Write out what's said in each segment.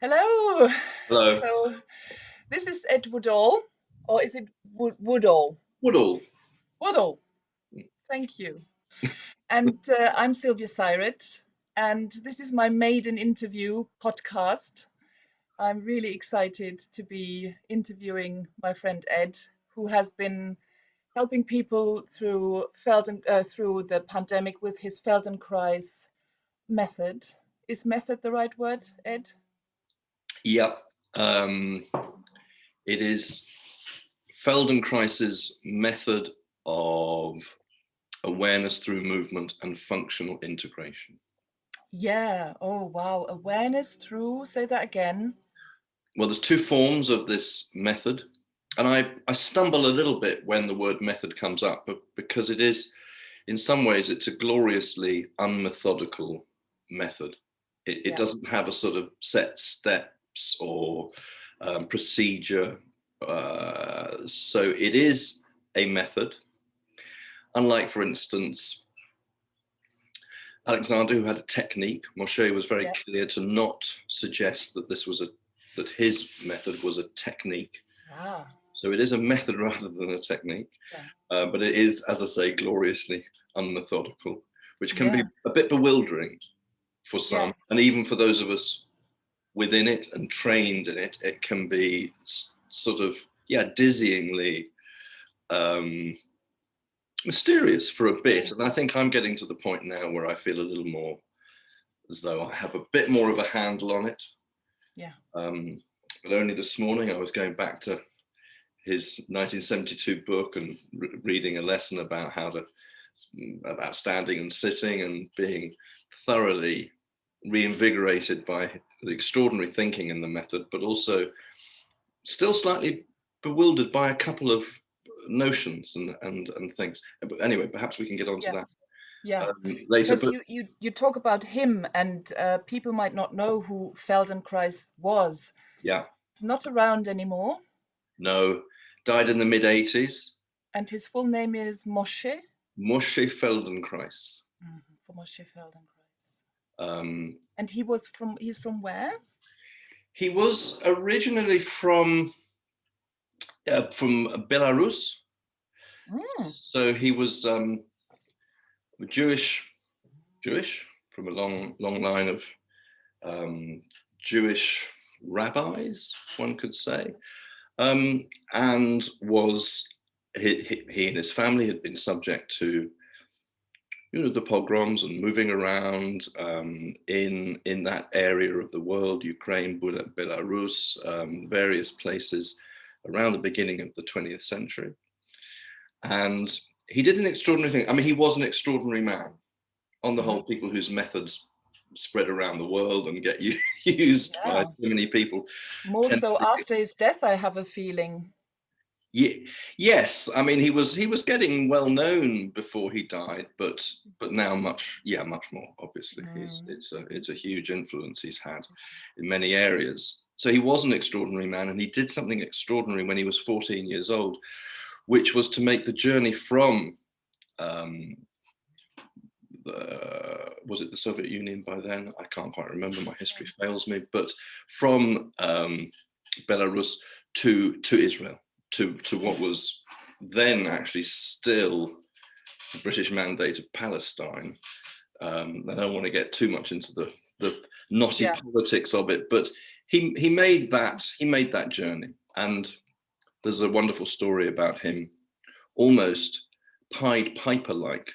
Hello. Hello. So this is Ed Woodall, or is it Woodall? Woodall. Woodall. Thank you. And I'm Sylvia Syret, and this is my maiden interview podcast. I'm really excited to be interviewing my friend Ed, who has been helping people through the pandemic with his Feldenkrais method. Is method the right word, Ed? Yep. It is Feldenkrais's method of awareness through movement and functional integration. Yeah. Oh, wow. Awareness through, say that again. Well, there's two forms of this method, and I stumble a little bit when the word method comes up, but because it is, in some ways, it's a gloriously unmethodical method. It Yeah. doesn't have a sort of set steps or procedure. So it is a method. Unlike, for instance, Alexander, who had a technique, Moshe was very Yeah. clear to not suggest that that his method was a technique. Ah, So it is a method rather than a technique, yeah. but it is, as I say, gloriously unmethodical, which can be Yeah. a bit bewildering for some, and Yes. even for those of us within it and trained in it, it can be sort of, dizzyingly mysterious for a bit. Mm. And I think I'm getting to the point now where I feel a little more as though I have a bit more of a handle on it. Yeah. But only this morning I was going back to his 1972 book and reading a lesson about about standing and sitting, and being thoroughly reinvigorated by the extraordinary thinking in the method, but also still slightly bewildered by a couple of notions and things. But anyway, perhaps we can get onto Yeah. that Yeah. later. Because But you talk about him, and people might not know who Feldenkrais was. yeah, He's not around anymore, no, died in the mid-80s. and his full name is Moshe. Moshe Feldenkrais. For Moshe Feldenkrais. Um, And he's from where? he was originally from Belarus, Mm. so he was Jewish, Jewish from a long line of Jewish rabbis, one could say, and was he and his family had been subject to the pogroms and moving around in that area of the world, Ukraine, Belarus, various places around the beginning of the 20th century. And he did an extraordinary thing. I mean, he was an extraordinary man. On the Hmm. whole, people whose methods spread around the world and get used by Yeah. so many people More tend so to be. after his death, I have a feeling. Yeah, yes, I mean he was getting well known before he died, but now much more. Obviously, Mm. it's a huge influence he's had in many areas. So he was an extraordinary man, and he did something extraordinary when he was 14 years old, which was to make the journey from um, was it the Soviet Union by then? I can't quite remember. My history fails me. But from Belarus to Israel, to what was then actually still the British Mandate of Palestine. I don't want to get too much into the knotty Yeah. politics of it, but he made that journey, and there's a wonderful story about him, almost Pied Piper like,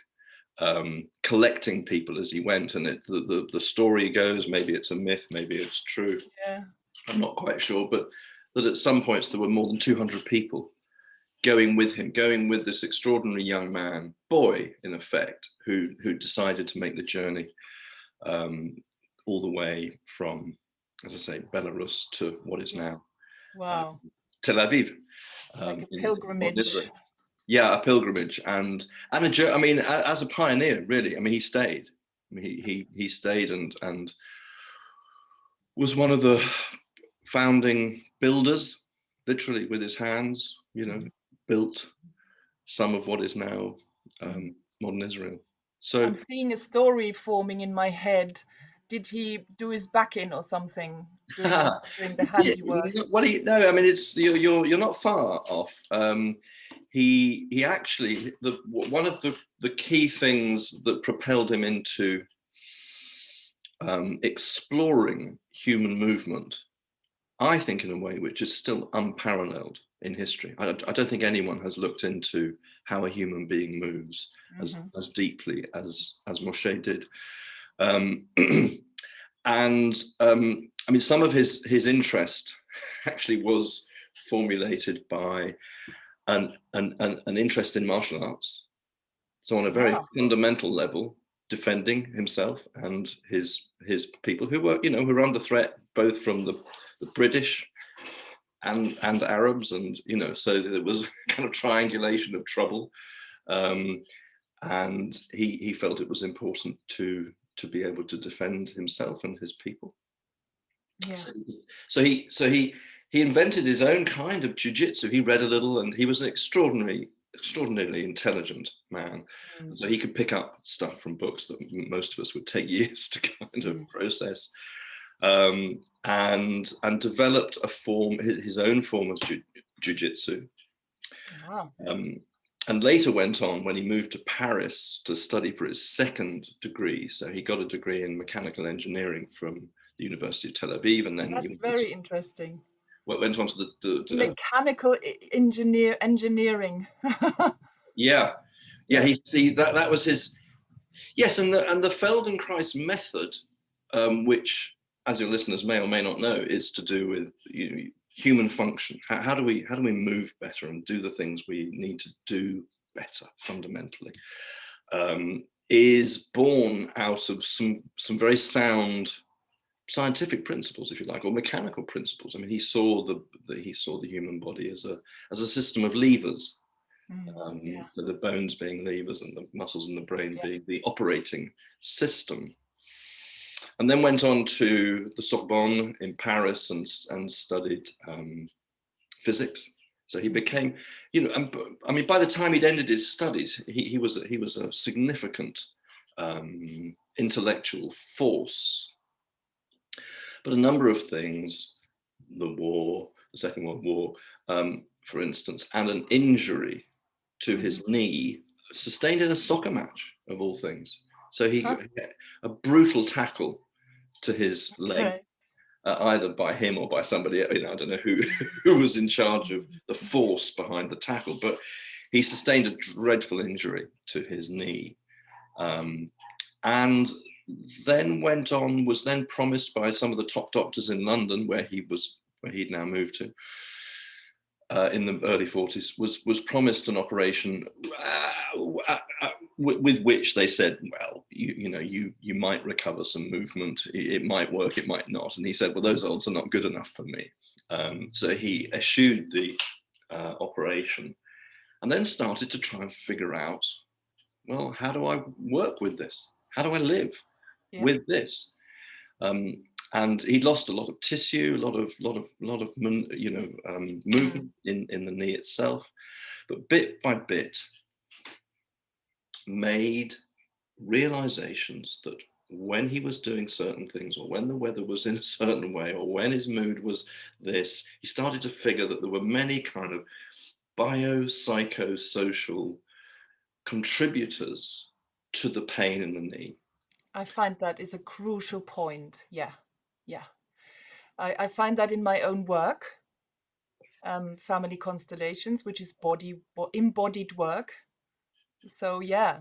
collecting people as he went. And the story goes, maybe it's a myth, maybe it's true, Yeah. I'm not quite sure, but that at some points there were more than 200 people going with him, going with this extraordinary young man, boy, in effect, who decided to make the journey um, all the way from, as I say, Belarus to what is Yeah. now Wow. Tel Aviv, Like a in modern pilgrimage. Israel. Yeah, a pilgrimage, and I mean, as a pioneer, really. I mean, he stayed. I mean, he stayed and was one of the founding builders, literally with his hands. Mhm. Built some of what is now Mhm. modern Israel. So I'm seeing a story forming in my head did he do his back in or something doing the Yeah, handiwork? well, no, I mean, it's you're not far off. He actually one of the key things that propelled him into exploring human movement, I think, in a way which is still unparalleled in history. I don't think anyone has looked into how a human being moves as deeply as Moshe did. And I mean, some of his interest actually was formulated by an interest in martial arts. So on a very fundamental level, defending himself and his people who were, who were under threat both from the British and Arabs, and so there was kind of triangulation of trouble, and he felt it was important to be able to defend himself and his people. Yeah. So he invented his own kind of jiu-jitsu. He read a little, and he was an extraordinarily intelligent man. So he could pick up stuff from books that most of us would take years to kind of process, and developed a form, his own form of jiu-jitsu. Wow. And later went on, when he moved to Paris to study for his second degree. So he got a degree in mechanical engineering from the University of Tel Aviv, and then That's very interesting. went on to the mechanical engineering. yeah. That was his. Yes, and the Feldenkrais method, which, as your listeners may or may not know, is to do with human function. How do we move better and do the things we need to do better fundamentally, is born out of some very sound scientific principles, if you like, or mechanical principles. I mean, he saw the human body as a system of levers. The bones being levers and the muscles in the brain being the operating system. And then went on to the Sorbonne in Paris and studied physics. So he became, I mean, by the time he'd ended his studies, he was a significant intellectual force. But a number of things, the Second World War, for instance, and an injury to his knee, sustained in a soccer match, of all things. So he got a brutal tackle to his leg, either by him or by somebody, I don't know who was in charge of the force behind the tackle, but he sustained a dreadful injury to his knee. And then was then promised by some of the top doctors in London, where he'd now moved to, in the early 40s, was promised an operation with which they said, well, you might recover some movement, it might work, it might not. And he said, well, those odds are not good enough for me. So he eschewed the operation, and then started to try and figure out, well, how do I work with this? How do I live with this? And he'd lost a lot of tissue, a lot of movement in the knee itself, but bit by bit made realizations that when he was doing certain things, or when the weather was in a certain way, or when his mood was this, he started to figure that there were many kind of biopsychosocial contributors to the pain in the knee. I find that is a crucial point. Yeah. I find that in my own work, family constellations, which is embodied work. So yeah,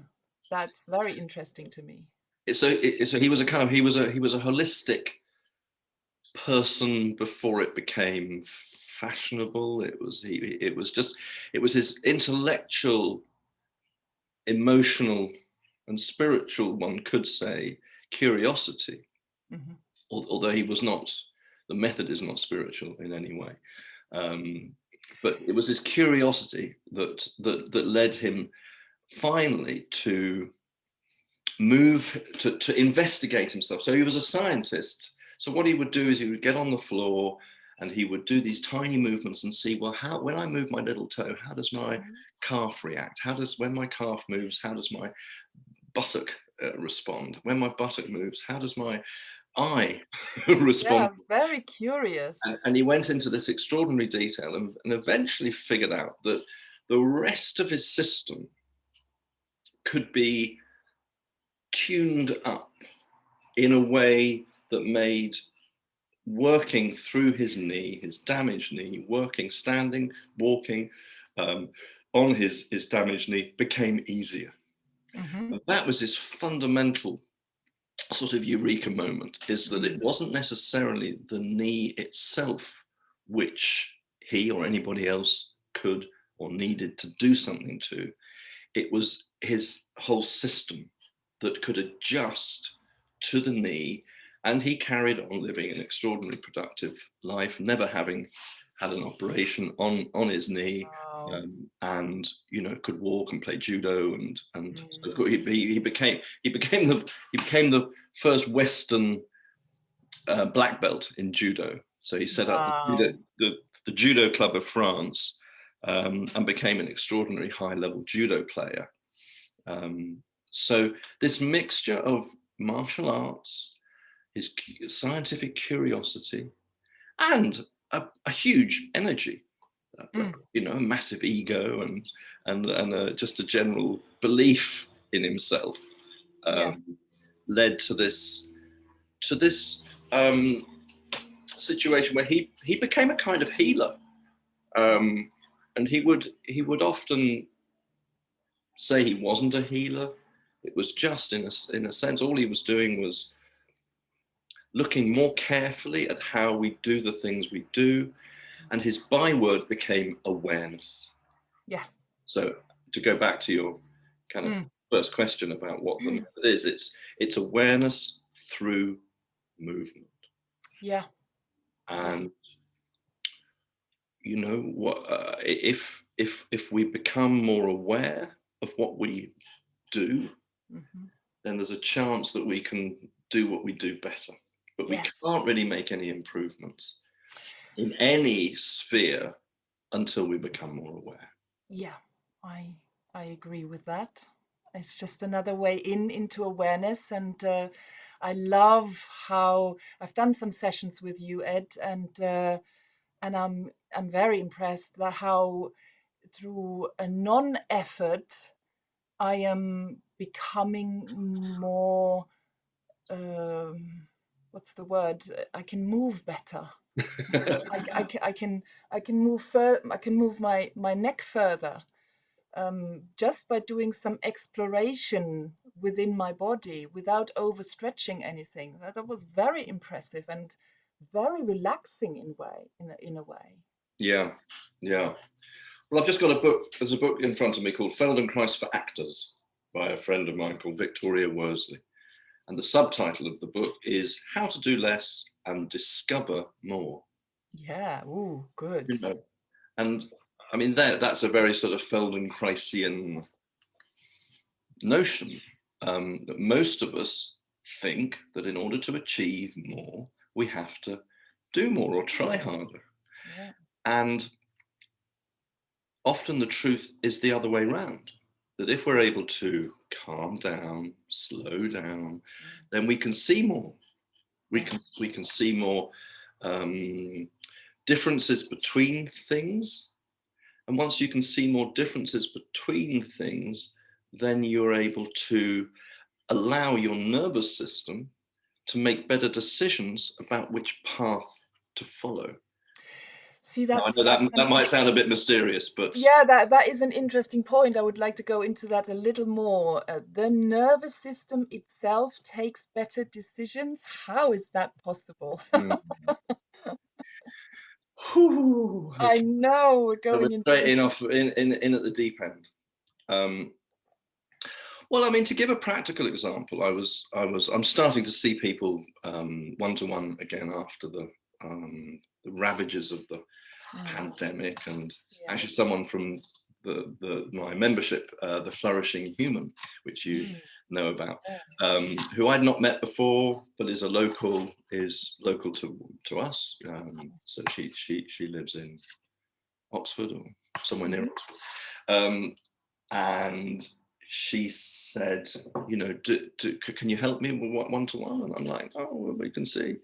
that's very interesting to me. So he was a holistic person before it became fashionable. It was his intellectual, emotional, and spiritual, one could say, curiosity. Although he was not, the method is not spiritual in any way, but it was his curiosity that led him finally to move to investigate himself. So he was a scientist. So what he would do is he would get on the floor and he would do these tiny movements and see, well, when I move my little toe, how does my calf react? When my calf moves, how does my buttock respond? When my buttock moves, how does my eye respond? Yeah, very curious. And he went into this extraordinary detail and eventually figured out that the rest of his system could be tuned up in a way that made working through his knee, his damaged knee, working, standing, walking on his damaged knee became easier. Mm-hmm. And that was his fundamental sort of eureka moment, is that it wasn't necessarily the knee itself which he or anybody else could or needed to do something to. It was his whole system that could adjust to the knee, and he carried on living an extraordinarily productive life, never having had an operation on his knee. Wow. And could walk and play judo, and so he became the first Western black belt in judo. So he set up the judo club of France, and became an extraordinary high level judo player. So this mixture of martial arts, his scientific curiosity, and a huge energy, a massive ego, and just a general belief in himself, led to this situation where he became a kind of healer, and he would often say he wasn't a healer. It was just in a sense, all he was doing was looking more carefully at how we do the things we do, and his byword became awareness. Yeah. So to go back to your kind of first question about what the method is, it's awareness through movement. Yeah. And what if we become more aware of what we do, then there's a chance that we can do what we do better. But we can't really make any improvements in any sphere until we become more aware. Yeah, I agree with that. It's just another way into awareness, and I love how I've done some sessions with you, Ed, and I'm very impressed that how through a non-effort I am becoming more what's the word? I can move better. I can move I can move my neck further, just by doing some exploration within my body without overstretching anything. That was very impressive and very relaxing in a way. Yeah. Well, I've just got a book. There's a book in front of me called Feldenkrais for Actors by a friend of mine called Victoria Worsley. And the subtitle of the book is How to Do Less and Discover More. Yeah, ooh, good. And I mean, that's a very sort of Feldenkraisian notion, that most of us think that in order to achieve more, we have to do more or try harder. Yeah. And often the truth is the other way around, that if we're able to calm down, slow down, then we can see more. We can see more differences between things. And once you can see more differences between things, then you're able to allow your nervous system to make better decisions about which path to follow. See, Now, I know that might sound a bit mysterious, but yeah, that is an interesting point. I would like to go into that a little more. The nervous system itself takes better decisions. How is that possible? I know we're going so into straight in at the deep end. Well, I mean, to give a practical example, I'm starting to see people one-to-one again after the ravages of the pandemic, and actually someone from my membership, the Flourishing Human, which you know about, who I'd not met before, but is local to us. So she lives in Oxford or somewhere near Oxford, and she said, you know, can you help me with one-to-one? And I'm like, oh, well, we can see.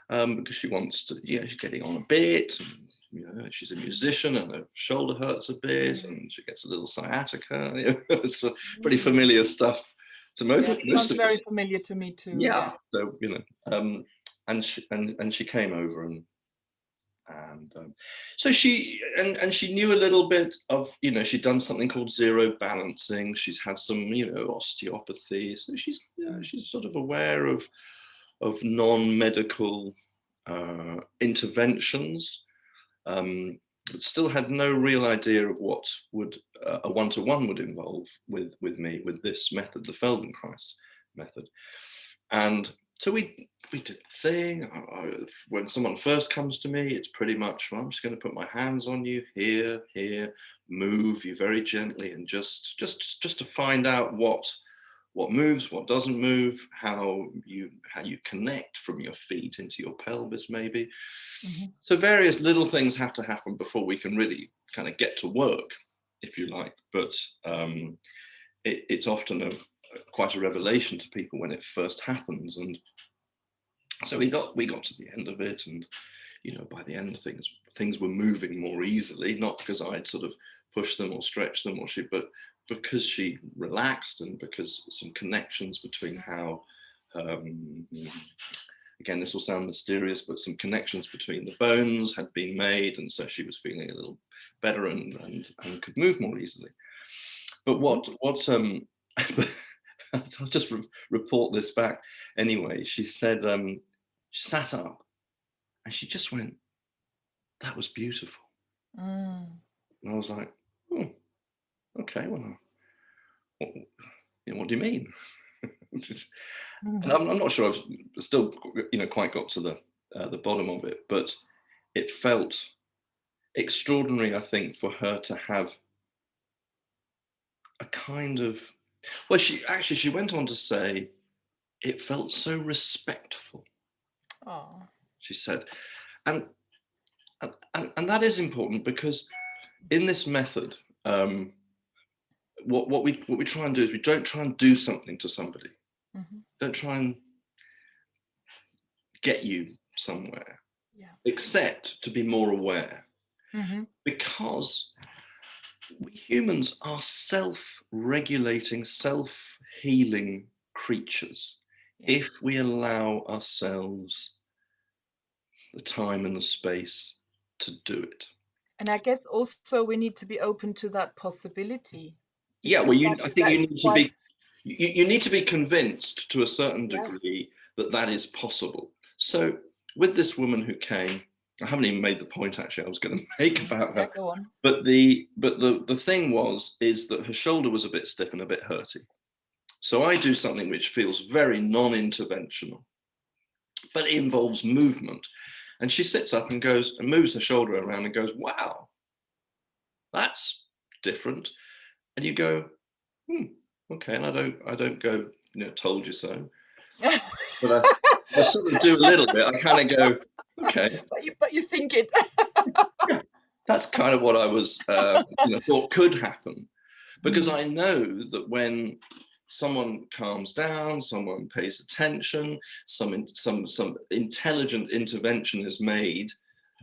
Because she wants to, yeah, she's getting on a bit. And, you know, she's a musician and her shoulder hurts a bit and she gets a little sciatica. You know, it's pretty familiar stuff to most, Yeah, it most sounds of very us. familiar to me too. Yeah. So, you know, and she came over and so she knew a little bit of, you know, she'd done something called zero balancing. She's had some, you know, osteopathy. So she's, you know, she's sort of aware of non-medical interventions, but still had no real idea of what would a one-to-one would involve with me, with this method, the Feldenkrais method. And so we did the thing. When someone first comes to me, it's pretty much, well, I'm just going to put my hands on you here, move you very gently, and just to find out what moves, what doesn't move, how you connect from your feet into your pelvis, maybe. Mm-hmm. So various little things have to happen before we can really kind of get to work, if you like. But it's often quite a revelation to people when it first happens. And so we got to the end of it, and you know, by the end things were moving more easily, not because I'd sort of pushed them or stretched them but because she relaxed, and because some connections between how again, this will sound mysterious, but some connections between the bones had been made, and so she was feeling a little better and could move more easily. But what I'll just report this back anyway. She said she sat up and she just went, "That was beautiful." And I was like, "Oh, okay. Well, what do you mean?" And I'm not sure I've still, you know, quite got to the bottom of it, but it felt extraordinary, I think, for her to have a kind of, well, she went on to say it felt so respectful. Oh, she said, and that is important, because in this method, what we try and do is we don't try and do something to somebody. Mm-hmm. Don't try and get you somewhere, except to be more aware. Mm-hmm. Because we humans are self-regulating, self-healing creatures, if we allow ourselves the time and the space to do it. And I guess also we need to be open to that possibility. Yeah, well, I think you need to be, you need to be convinced to a certain degree that is possible. So with this woman who came, I haven't even made the point actually I was going to make about her. Go on. But the thing is that her shoulder was a bit stiff and a bit hurty. So I do something which feels very non-interventional, but it involves movement. And she sits up and goes and moves her shoulder around and goes, "Wow, that's different." And you go, okay. And I don't go, you know, "Told you so." But I sort of do a little bit. I kind of go, okay. But you think it. Yeah, that's kind of what I was, you know, thought could happen, because I know that when someone calms down, someone pays attention, some intelligent intervention is made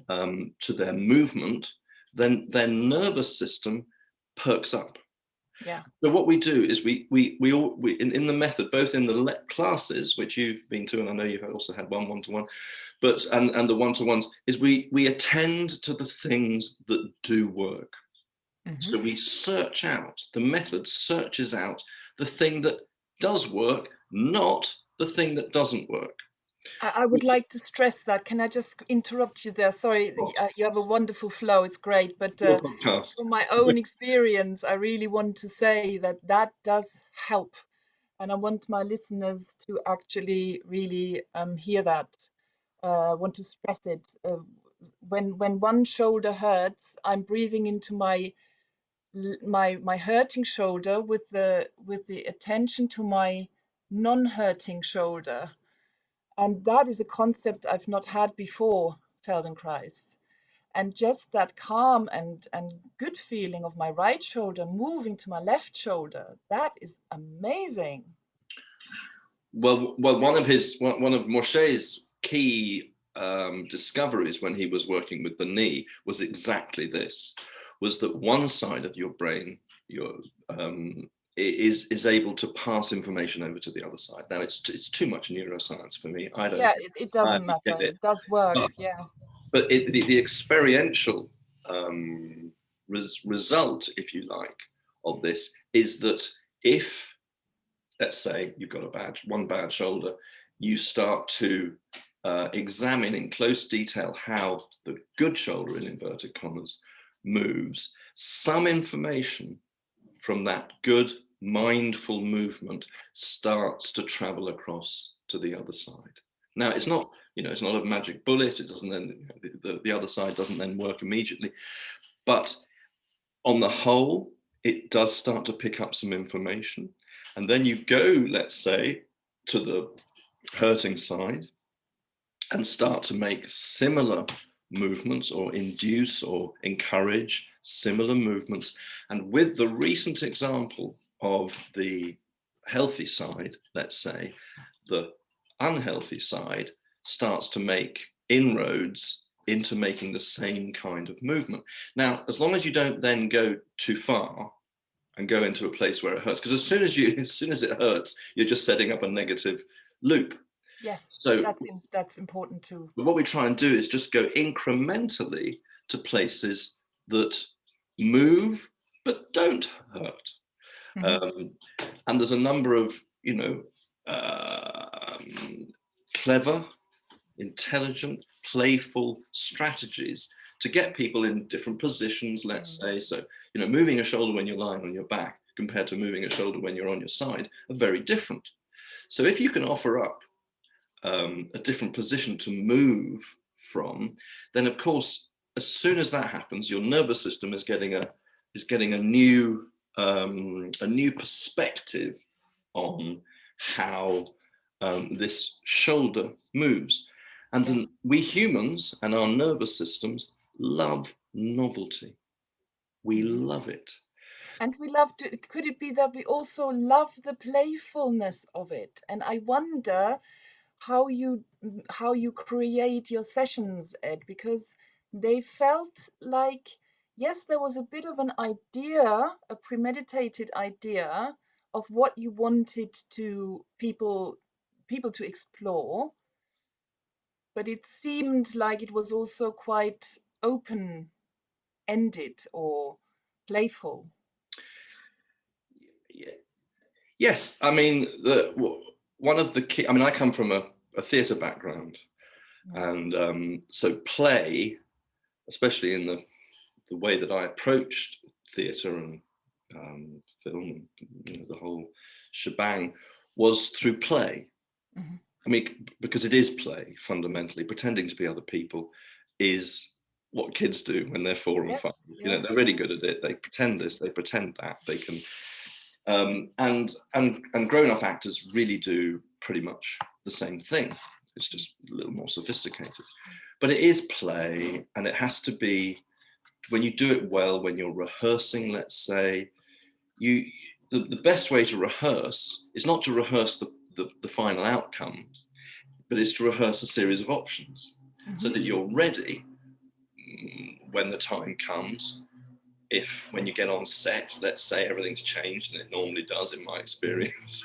to their movement, then their nervous system perks up. Yeah. So what we do is we in the method, both in the classes, which you've been to, and I know you've also had one-to-one, but and the one-to-ones, is we attend to the things that do work. Mm-hmm. So we search out, the method searches out the thing that does work, not the thing that doesn't work. I would like to stress that. Can I just interrupt you there? Sorry, you have a wonderful flow. It's great. But from my own experience, I really want to say that does help. And I want my listeners to actually really hear that. Want to stress it. When one shoulder hurts, I'm breathing into my hurting shoulder with the attention to my non-hurting shoulder. And that is a concept I've not had before Feldenkrais. And just that calm and good feeling of my right shoulder moving to my left shoulder, that is amazing. Well, one of Moshe's key discoveries when he was working with the knee was exactly this: was that one side of your brain, is able to pass information over to the other side. Now, it's too much neuroscience for me. I don't Yeah, it doesn't get matter. it. It does work. But, Yeah. the experiential result, if you like, of this is that if, let's say, you've got one bad shoulder, you start to examine in close detail how the good shoulder, in inverted commas, moves, some information from that good mindful movement starts to travel across to the other side. Now, it's not, it's not a magic bullet. It doesn't then, the other side doesn't then work immediately. But on the whole, it does start to pick up some information. And then you go, let's say, to the hurting side and start to make similar movements or induce or encourage similar movements. And with the recent example of the healthy side, let's say, the unhealthy side starts to make inroads into making the same kind of movement. Now, as long as you don't then go too far and go into a place where it hurts, because as soon as it hurts, you're just setting up a negative loop. Yes, So that's important too. what we try and do is just go incrementally to places that move but don't hurt. And there's a number of, clever, intelligent, playful strategies to get people in different positions, let's say. So, moving a shoulder when you're lying on your back compared to moving a shoulder when you're on your side are very different. So if you can offer up a different position to move from, then of course, as soon as that happens, your nervous system is getting a new perspective on how this shoulder moves. And then we humans and our nervous systems love novelty. We love it. And we love to, could it be that we also love the playfulness of it? And I wonder how you create your sessions, Ed, because they felt like, yes, there was a bit of an idea, a premeditated idea of what you wanted to people to explore, but it seemed like it was also quite open ended or playful. Yes, I mean, one of the key, I mean, I come from a theatre background, and so play, especially in the way that I approached theatre and film, the whole shebang, was through play. I mean, because it is play fundamentally. Pretending to be other people is what kids do when they're 4 and 5. Yeah. They're really good at it. They pretend this, they pretend that. They can, and grown-up actors really do pretty much the same thing. It's just a little more sophisticated. But it is play, and it has to be, when you do it well, when you're rehearsing, let's say, the best way to rehearse is not to rehearse the final outcome, but is to rehearse a series of options so that you're ready when the time comes. If when you get on set, let's say, everything's changed, and it normally does in my experience,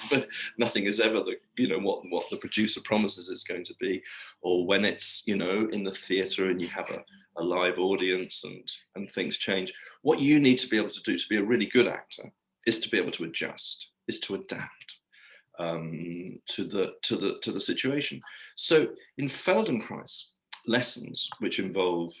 but nothing is ever what the producer promises it's going to be, or when it's in the theatre and you have a live audience and things change. What you need to be able to do to be a really good actor is to be able to adjust, is to adapt to the situation. So in Feldenkrais lessons, which involve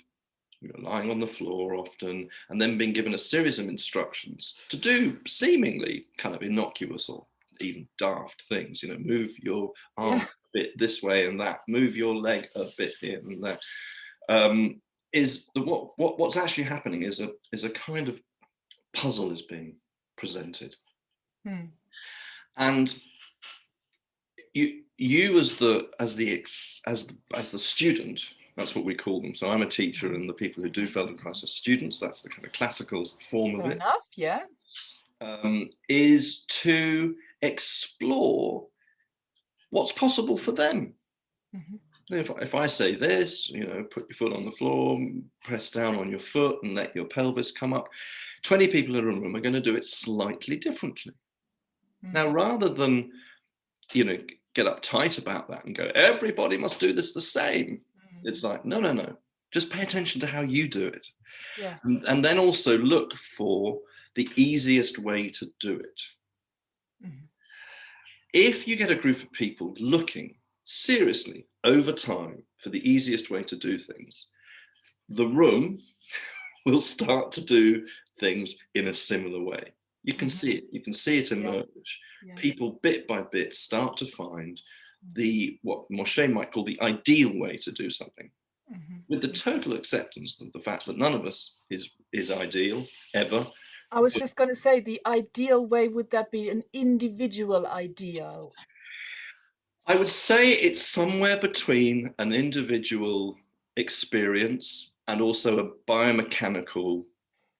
lying on the floor often, and then being given a series of instructions to do seemingly kind of innocuous or even daft things, move your arm a bit this way and that, move your leg a bit here and there, is what's actually happening is a kind of puzzle is being presented. And you as the student That's what we call them. So I'm a teacher, and the people who do Feldenkrais are students. That's the kind of classical form of Fair it. enough, yeah. Is to explore what's possible for them. Mm-hmm. If I say this, put your foot on the floor, press down on your foot and let your pelvis come up, 20 people in a room are going to do it slightly differently. Mm-hmm. Now, rather than, get uptight about that and go, everybody must do this the same. Mm-hmm. It's like, no. Just pay attention to how you do it. Yeah. And then also look for the easiest way to do it. Mm-hmm. If you get a group of people looking seriously over time for the easiest way to do things, the room will start to do things in a similar way. You can see it. You can see it emerge. Yeah. People bit by bit start to find what Moshe might call the ideal way to do something, with the total acceptance of the fact that none of us is ideal ever. I was just going to say, the ideal way, would that be an individual ideal? I would say it's somewhere between an individual experience and also a biomechanical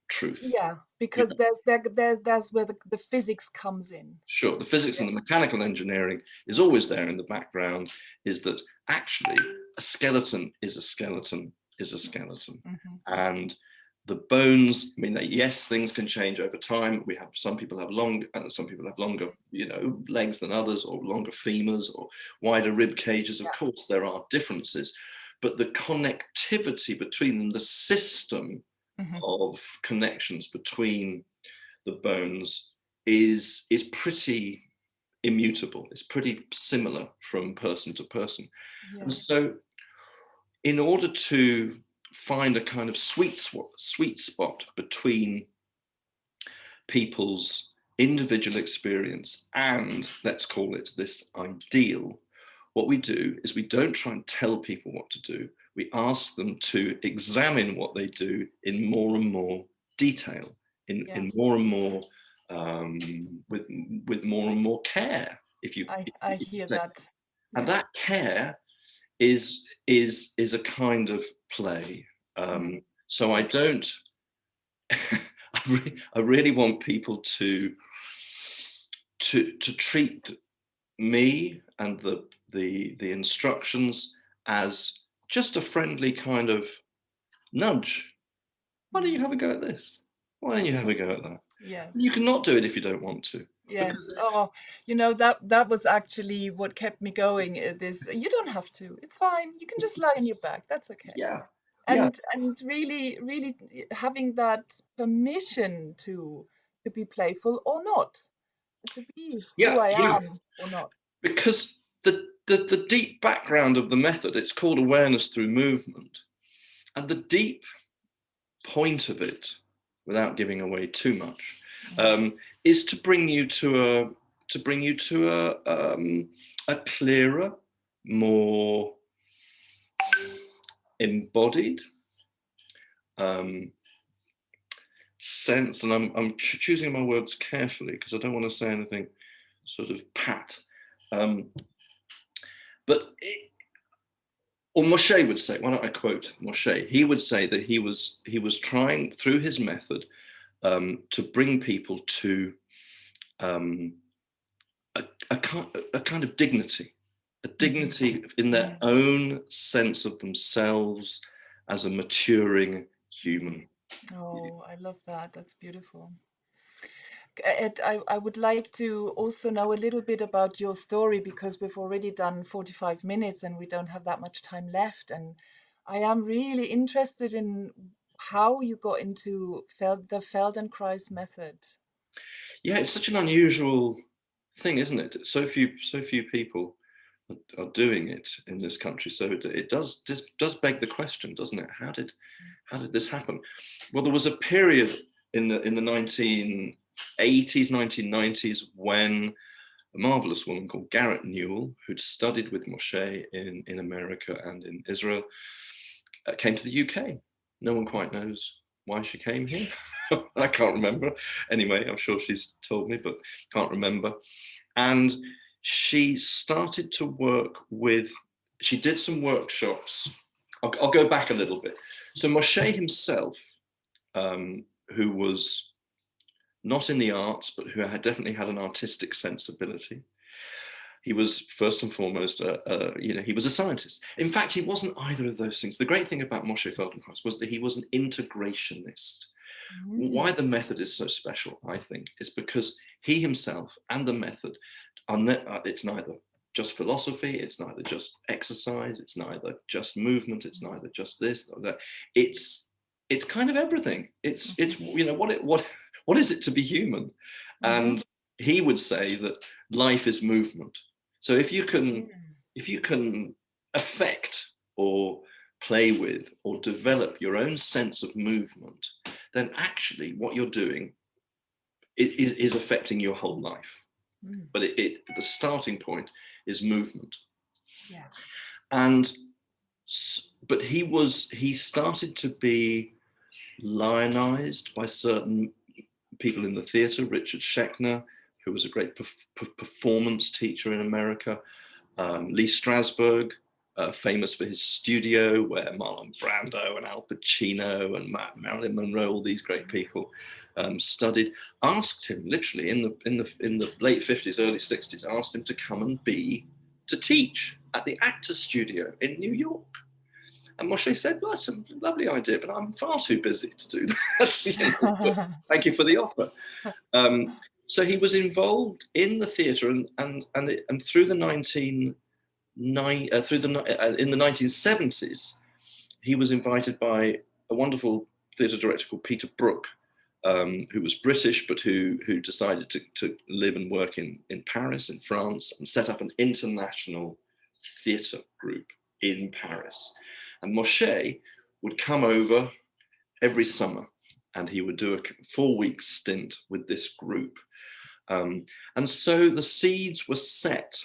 truth. Yeah, because there's where the physics comes in. Sure, the physics and the mechanical engineering is always there in the background, is that actually a skeleton is a skeleton is a skeleton. And the bones, I mean, yes, things can change over time. Some people have longer legs than others, or longer femurs, or wider rib cages. Of course, there are differences, but the connectivity between them, the system of connections between the bones is pretty immutable. It's pretty similar from person to person. Yeah. And so in order to find a kind of sweet spot between people's individual experience and, let's call it, this ideal, what we do is we don't try and tell people what to do. We ask them to examine what they do in more and more detail, in more and more, with more and more care. I hear that. And that care is a kind of play. So I don't, I really want people to treat me and the instructions as just a friendly kind of nudge. Why don't you have a go at this? Why don't you have a go at that? Yes. You cannot do it if you don't want to. Yes. Oh, that was actually what kept me going. You don't have to. It's fine. You can just lie on your back. That's okay. Yeah. And really, really having that permission to be playful or not, to be who I am or not. Because the deep background of the method, it's called awareness through movement, and the deep point of it, without giving away too much, is to bring you to a clearer, more embodied sense. And I'm choosing my words carefully because I don't want to say anything sort of pat. Or Moshe would say, why don't I quote Moshe? He would say that he was trying through his method to bring people to a kind of dignity, in their own sense of themselves as a maturing human. Oh, I love that. That's beautiful. Ed, I would like to also know a little bit about your story, because we've already done 45 minutes and we don't have that much time left. And I am really interested in how you got into the Feldenkrais method. Yeah, it's such an unusual thing, isn't it? So few people are doing it in this country. So it does beg the question, doesn't it? How did this happen? Well, there was a period in the 1980s, 1990s, when a marvelous woman called Garrett Newell, who'd studied with Moshe in America and in Israel, came to the UK. No one quite knows why she came here. I can't remember. Anyway, I'm sure she's told me, but can't remember. And she started to work with, she did some workshops I'll go back a little bit. So Moshe himself, who was not in the arts, but who had definitely had an artistic sensibility. He was first and foremost, he was a scientist. In fact, he wasn't either of those things. The great thing about Moshe Feldenkrais was that he was an integrationist. Why the method is so special, I think, is because he himself and the method, it's neither just philosophy, it's neither just exercise, it's neither just movement, it's neither just this or that. It's kind of everything. It's what is it to be human? And he would say that life is movement. So if you can affect or play with or develop your own sense of movement, then actually what you're doing is affecting your whole life. But the starting point is movement. Yeah. But he started to be lionized by certain people in the theatre. Richard Schechner, who was a great performance teacher in America. Lee Strasberg, famous for his studio, where Marlon Brando and Al Pacino and Marilyn Monroe, all these great people studied. Asked him literally in the late 50s, early 60s, asked him to come and to teach at the Actors Studio in New York. And Moshe said, well, that's a lovely idea, but I'm far too busy to do that. Thank you for the offer. So he was involved in the theatre, and through the 1970s, he was invited by a wonderful theatre director called Peter Brook, who was British, but who decided to live and work in Paris, in France, and set up an international theatre group in Paris. And Moshe would come over every summer, and he would do a 4-week stint with this group. And so the seeds were set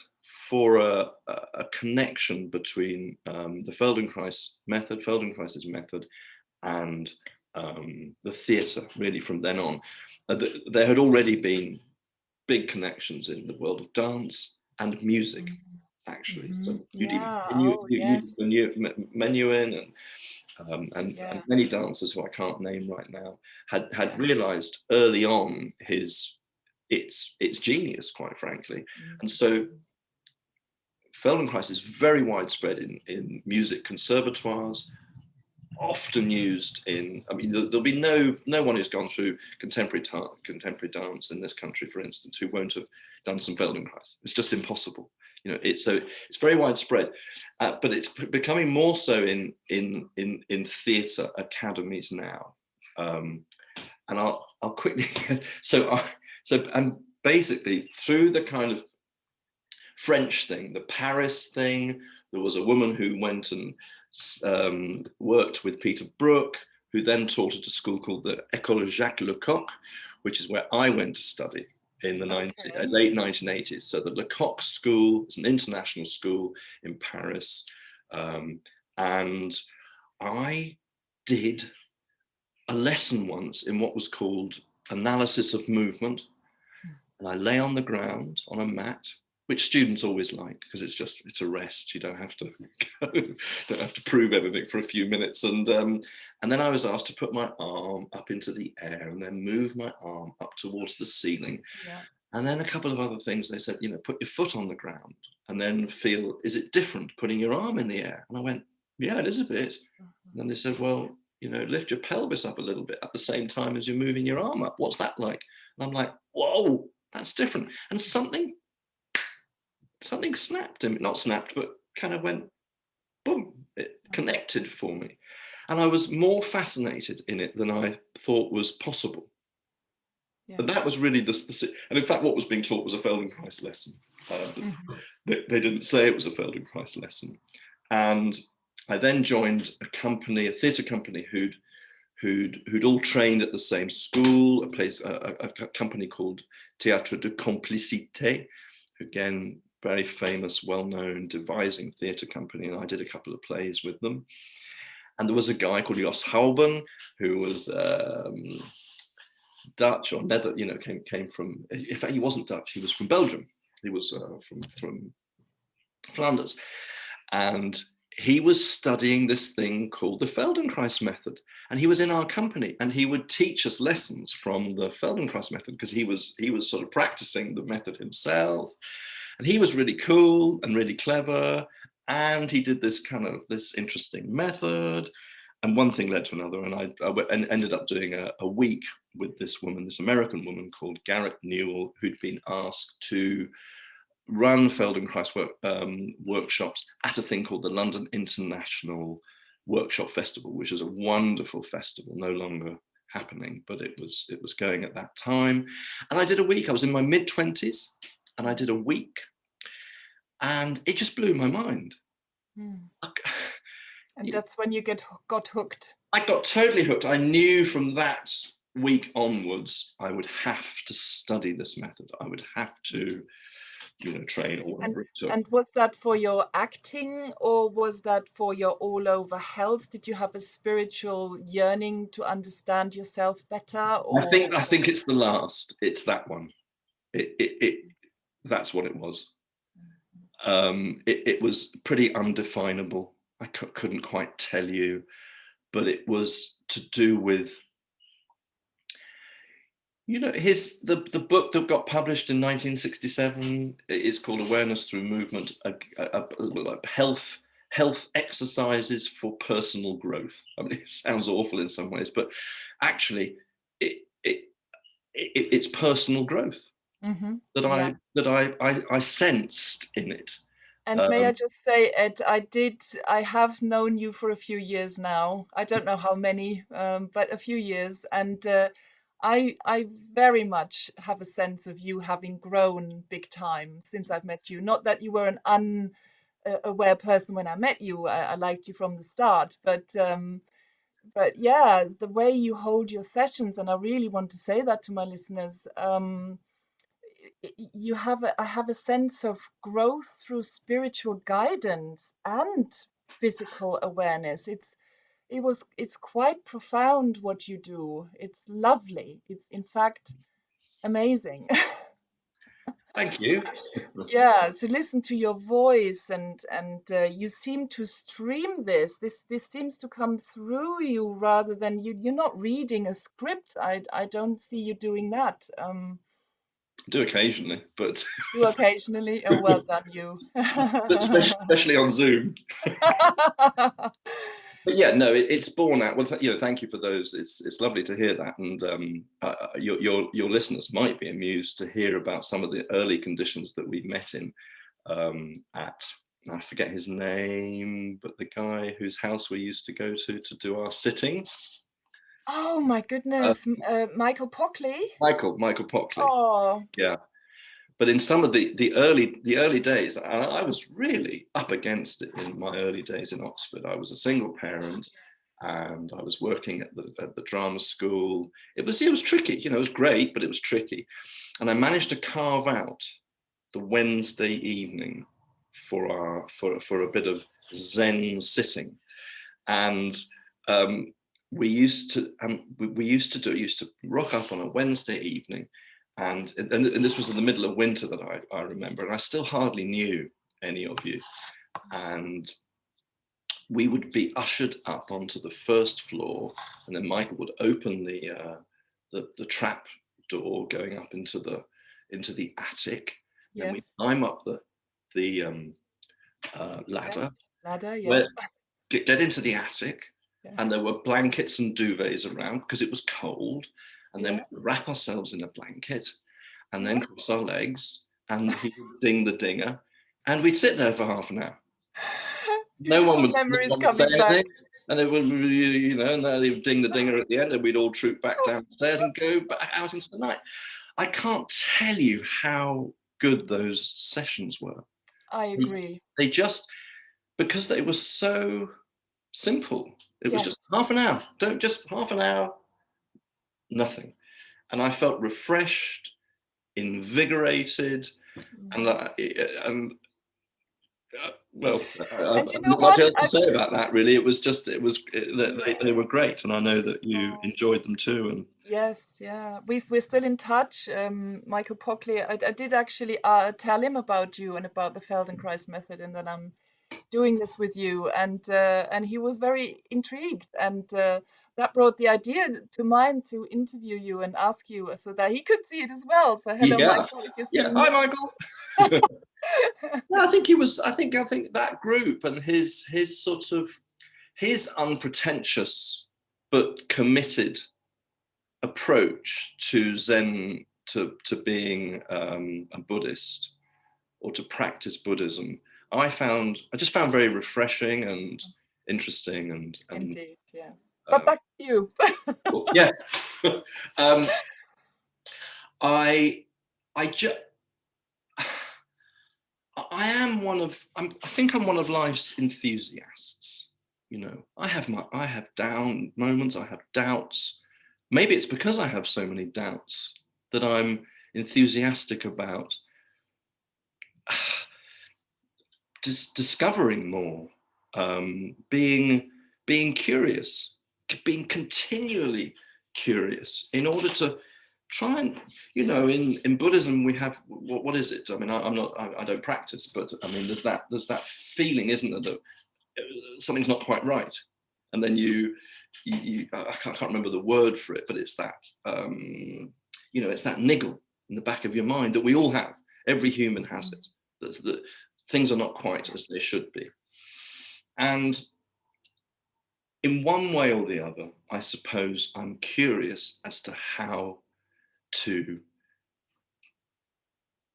for a connection between the Feldenkrais method, Feldenkrais's method, and the theatre, really, from then on. There had already been big connections in the world of dance and music, actually. So Menuhin and many dancers who I can't name right now had realized early on its genius, quite frankly. And so Feldenkrais is very widespread in music conservatoires, often used in, I mean, there'll be no one who's gone through contemporary dance in this country, for instance, who won't have done some Feldenkrais. It's just impossible. It's very widespread, but it's becoming more so in theatre academies now. And I'll quickly and basically through the kind of French thing, the Paris thing, there was a woman who went and worked with Peter Brook, who then taught at a school called the École Jacques Lecoq, which is where I went to study in the late 1980s. So the Lecoq School is an international school in Paris. And I did a lesson once in what was called analysis of movement. And I lay on the ground on a mat, which students always like, because it's a rest. You don't have to don't have to prove anything for a few minutes. And then I was asked to put my arm up into the air and then move my arm up towards the ceiling. Yeah. And then a couple of other things. They said, put your foot on the ground and then feel, is it different putting your arm in the air? And I went, yeah, it is a bit. And then they said, well, lift your pelvis up a little bit at the same time as you're moving your arm up. What's that like? And I'm like, whoa, that's different. And something snapped in me, not snapped, but kind of went boom, it connected for me. And I was more fascinated in it than I thought was possible. Yeah. And that was really and in fact, what was being taught was a Feldenkrais lesson. They didn't say it was a Feldenkrais lesson. And I then joined a theatre company who'd all trained at the same school, a company called Théâtre de Complicité, again, very famous, well-known devising theatre company, and I did a couple of plays with them. And there was a guy called Jos Houben, who was Dutch or came from, in fact, he wasn't Dutch, he was from Belgium. He was from Flanders. And he was studying this thing called the Feldenkrais Method, and he was in our company, and he would teach us lessons from the Feldenkrais Method because he was sort of practicing the method himself, and he was really cool and really clever, and he did this interesting method, and one thing led to another, and I ended up doing a week with this woman, this American woman called Garrett Newell, who'd been asked to run Feldenkrais workshops at a thing called the London International Workshop Festival, which is a wonderful festival, no longer happening, but it was going at that time. And I did a week. I was in my mid-20s, and I did a week, and it just blew my mind. And that's when you got hooked. I got totally hooked. I knew from that week onwards I would have to study this method. I would have to train or whatever. And was that for your acting, or was that for your all over health? Did you have a spiritual yearning to understand yourself better? Or I think it's the last. It's that one. That's what it was. It was pretty undefinable. I couldn't quite tell you, but it was to do with, the book that got published in 1967 is called Awareness Through Movement, health exercises for personal growth. I mean, it sounds awful in some ways, but actually it's personal growth that I sensed in it. And may I just say, Ed, I have known you for a few years now. I don't know how many, but a few years. And I very much have a sense of you having grown big time since I've met you. Not that you were an unaware person when I met you. I liked you from the start. But yeah, the way you hold your sessions, and I really want to say that to my listeners, I have a sense of growth through spiritual guidance and physical awareness. It's quite profound what you do. It's lovely. It's in fact amazing. Thank you. Yeah, to listen to your voice, and you seem to stream this. This seems to come through you rather than you're not reading a script. I don't see you doing that. Do occasionally, but Do occasionally. Oh, well done, you. especially on Zoom. But yeah, no, it's born out. Well, thank you for those. It's lovely to hear that, and your listeners might be amused to hear about some of the early conditions that we met in. At, I forget his name, but the guy whose house we used to go to do our sitting. Oh my goodness, Michael Pockley. Michael Pockley. Oh, yeah. But in some of the early days, I was really up against it in my early days in Oxford. I was a single parent, and I was working at the drama school. It was tricky, it was great, but it was tricky. And I managed to carve out the Wednesday evening for a bit of Zen sitting, and we used to rock up on a Wednesday evening. And this was in the middle of winter that I remember, and I still hardly knew any of you. And we would be ushered up onto the first floor, and then Michael would open the trap door going up into the attic. yes. And we climb up the ladder. Yes. Ladder, yeah. Get into the attic, and there were blankets and duvets around because it was cold. And then we'd wrap ourselves in a blanket, and then cross our legs, and he would ding the dinger, and we'd sit there for half an hour. No one would say anything, and they would, and they would ding the dinger at the end, and we'd all troop back downstairs and go back out into the night. I can't tell you how good those sessions were. I agree. They just, because they were so simple. It was just half an hour. Just half an hour. Nothing. And I felt refreshed, invigorated, and well, I've not much else to say about that, really. It was they were great, and I know that you enjoyed them too. And Yes, yeah. We're still in touch. Michael Pockley, I did actually tell him about you and about the Feldenkrais method, and that I'm doing this with you, and he was very intrigued, and that brought the idea to mind to interview you and ask you so that he could see it as well. So hello, Yeah, Michael, if you're yeah. seeing Hi, Michael. Yeah, I think he was. I think that group and his sort of his unpretentious but committed approach to Zen, to being a Buddhist or to practice Buddhism, I just found very refreshing and interesting and Indeed, yeah. But back to you. well, yeah. um, I just I am I think I'm one of life's enthusiasts. You know, I have down moments, I have doubts. Maybe it's because I have so many doubts that I'm enthusiastic about discovering more, being curious, being continually curious in order to try and, you know, in Buddhism we have what is it? I mean, I don't practice, but I mean there's that feeling, isn't there, that something's not quite right, and then I can't remember the word for it, but it's that you know, it's that niggle in the back of your mind that we all have. Every human has it. That things are not quite as they should be, and in one way or the other, I suppose I'm curious as to how to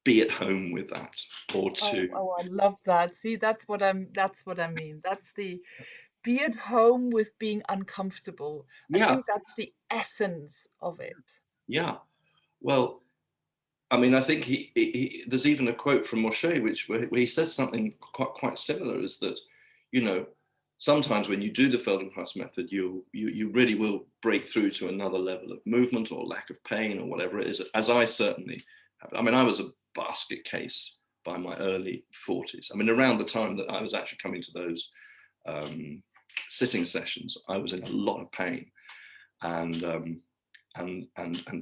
be at home with that, or to I love that. See, that's what I mean. That's the be at home with being uncomfortable. I yeah, think that's the essence of it. yeah. Well, I mean, I think there's even a quote from Moshe where he says something quite similar, is that, you know, sometimes when you do the Feldenkrais method, you really will break through to another level of movement or lack of pain or whatever it is, as I certainly have. I mean, I was a basket case by my early 40s. I mean, around the time that I was actually coming to those sitting sessions, I was in a lot of pain. And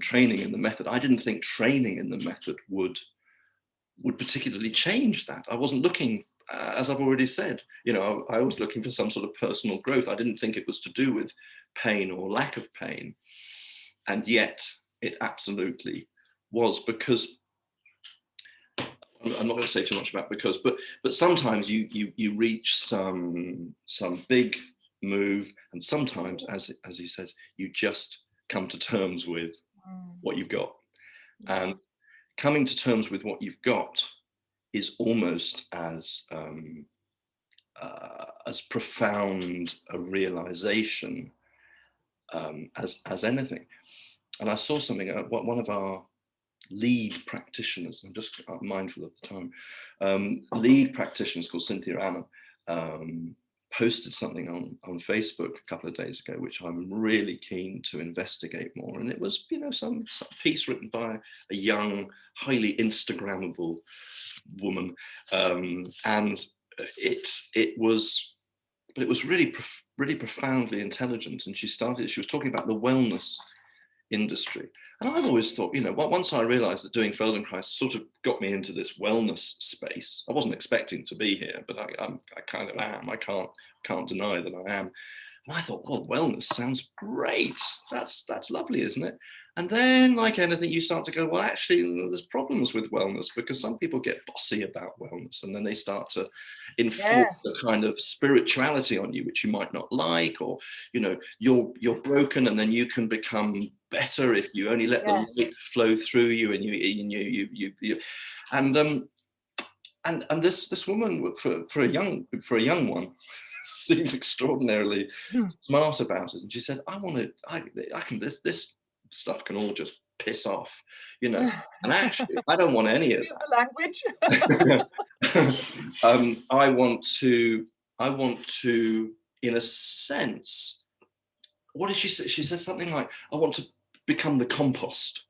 training in the method, I didn't think training in the method would particularly change that. I wasn't looking, as I've already said, you know, I was looking for some sort of personal growth. I didn't think it was to do with pain or lack of pain, and yet it absolutely was. Because I'm not going to say too much about because, but sometimes you reach some big move, and sometimes, as he said, you just come to terms with what you've got. And coming to terms with what you've got is almost as profound a realization as anything. And I saw something, one of our lead practitioners, I'm just mindful of the time, lead practitioners called Cynthia Anna, posted something on Facebook a couple of days ago, which I'm really keen to investigate more. And it was, you know, some piece written by a young, highly Instagrammable woman, and it was really really profoundly intelligent. And she was talking about the wellness industry. And I've always thought, you know, once I realized that doing Feldenkrais sort of got me into this wellness space, I wasn't expecting to be here, but I kind of am. I can't deny that I am. And I thought, well, wellness sounds great. That's lovely, isn't it? And then, like anything, you start to go, well, actually, there's problems with wellness, because some people get bossy about wellness, and then they start to enforce a kind of spirituality on you, which you might not like, or, you know, you're broken, and then you can become better if you only let the light flow through you, and this woman, for a young one, seemed extraordinarily smart about it. And she said, I can, this stuff can all just piss off, you know. And actually, I don't want any of that. Language. I want to, in a sense, what did she say? She said something like, I want to become the compost.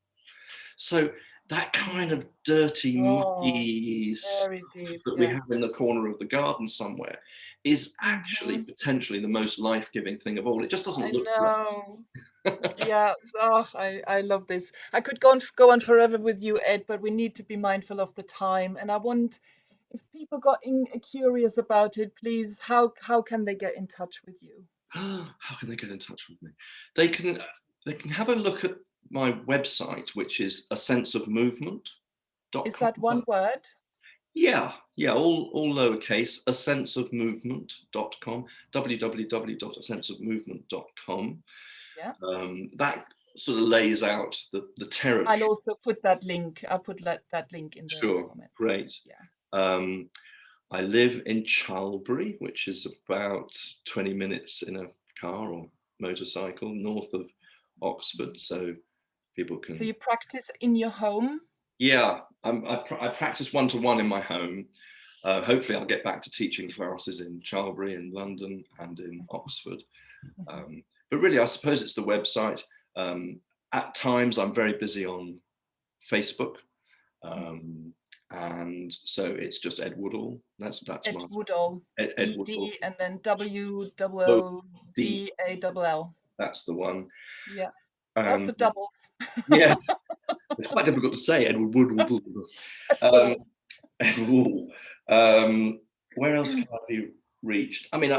So that kind of dirty, mucky stuff that we have in the corner of the garden somewhere is actually potentially the most life-giving thing of all. It just doesn't look right. Yeah, oh, I love this. I could go on forever with you, Ed, but we need to be mindful of the time. And I want, if people got curious about it, please, how can they get in touch with you? How can they get in touch with me? They can have a look at my website, which is Is asenseofmovement.com. that one word? Yeah, all lowercase, asenseofmovement.com, www.asenseofmovement.com. Yeah. That sort of lays out the I'll territory. also put that link. I'll put that link in the Sure, comments. great. Yeah. I live in Charlbury, which is about 20 minutes in a car or motorcycle north of Oxford, so people So can. you practice in your home? Yeah, I practice one-to-one in my home. Hopefully I'll get back to teaching classes in Charlbury, in London and in Oxford. Mhm. But really, I suppose it's the website. At times I'm very busy on Facebook. And so it's just Ed Woodall. That's Ed my Woodall, Ed Woodall. ED and then W Oh, O D. D A L L. That's the one. Yeah, lots And of doubles. yeah, it's quite difficult to say. Edward Wood. Um, Woodall. Ed Woodall. Where else can I be reached? I mean,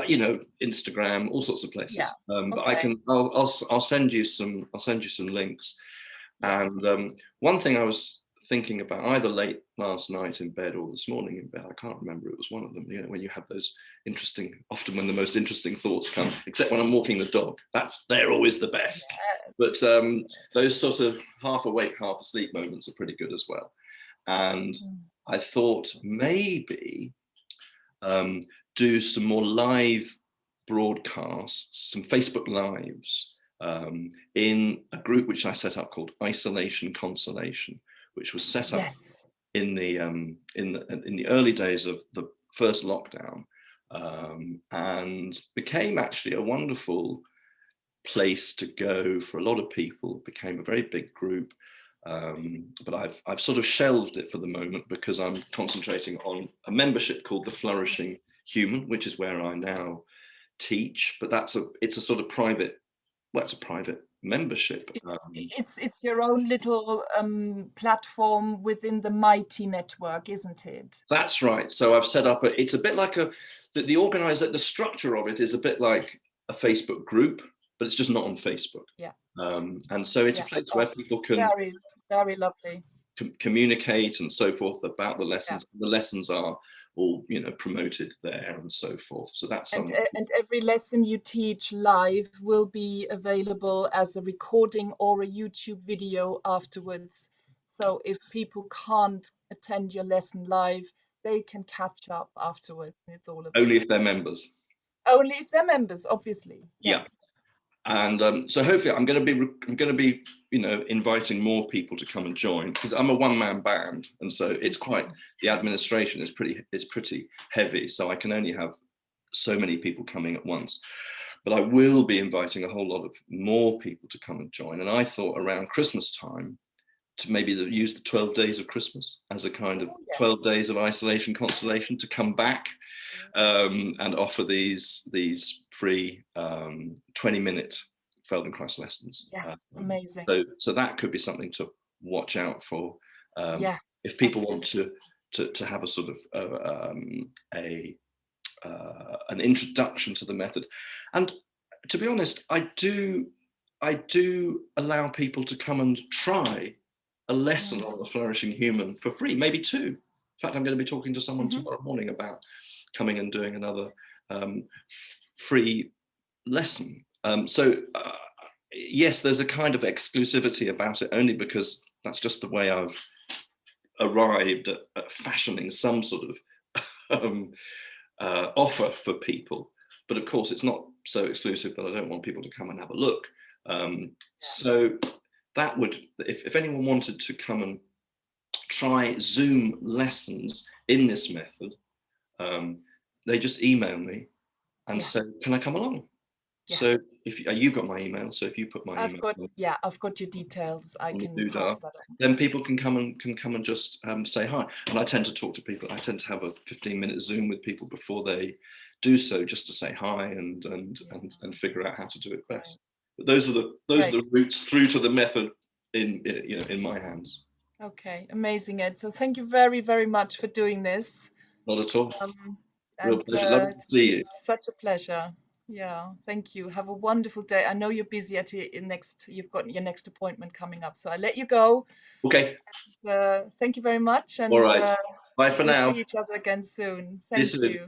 Instagram, all sorts of Yeah. places. But I Okay. can. I'll send you some. I'll send you some links. Yeah. And one thing I was thinking about either late last night in bed or this morning in bed, I can't remember, it was one of them, when you have those often when the most interesting thoughts come, except when I'm walking the dog, they're always the best. Yeah. But those sort of half awake, half asleep moments are pretty good as well. And I thought maybe do some more live broadcasts, some Facebook lives, in a group which I set up called Isolation Consolation, which was set up Yes. in the early days of the first lockdown, and became actually a wonderful place to go for a lot of people. Became a very big group. But I've sort of shelved it for the moment because I'm concentrating on a membership called the Flourishing Human, which is where I now teach. But it's a sort of private, well, it's a private membership. It's your own little platform within the mighty network, isn't it? That's right. So I've set up it's a bit like the organizer, the structure of it is a bit like a Facebook group, but it's just not on Facebook. Yeah. And so it's a Yeah. place Oh, where people can very, very lovely. communicate and so forth about the Yeah. lessons. The lessons are all promoted there and so forth. So that's And something. and every lesson you teach live will be available as a recording or a YouTube video afterwards. So if people can't attend your lesson live, they can catch up afterwards. It's all Only if they're available. members. Only if they're members, obviously. Yeah. Yes. And so hopefully I'm going to be inviting more people to come and join, because I'm a one-man band, and so it's quite, the administration is pretty heavy, so I can only have so many people coming at once. But I will be inviting a whole lot of more people to come and join. And I thought around Christmas time to maybe use the 12 days of Christmas as a kind of Oh, yes. 12 days of isolation consolation, to come back and offer these free 20-minute Feldenkrais lessons. Yeah, amazing. So that could be something to watch out for, Yeah, if people absolutely. want to have a sort of an introduction to the method. And to be honest, I do allow people to come and try a lesson on the Flourishing Human for free, maybe two. In fact, I'm going to be talking to someone tomorrow morning about coming and doing another free lesson. Yes, there's a kind of exclusivity about it, only because that's just the way I've arrived at fashioning some sort of offer for people. But of course, it's not so exclusive that I don't want people to come and have a look. So that would, if anyone wanted to come and try Zoom lessons in this method, they just email me and say, can I come along? Yeah. So if you've got my email, so if you put my I've email got your details. I on the can pass doodah, that on. then people can come and just say hi. And I tend to talk to people. I tend to have a 15-minute Zoom with people before they do so, just to say hi and figure out how to do it best. those are the Right. routes through to the method in my hands. Okay, amazing, Ed. So thank you very, very much for doing this. Not at all. Real And pleasure. Lovely to it's see been you. such a pleasure. Yeah, thank you. Have a wonderful day. I know you're busy you've got your next appointment coming up, so I'll let you go. Okay. Thank you very much, All and right. Bye for we'll now. see each other again soon. See you Thank soon. you.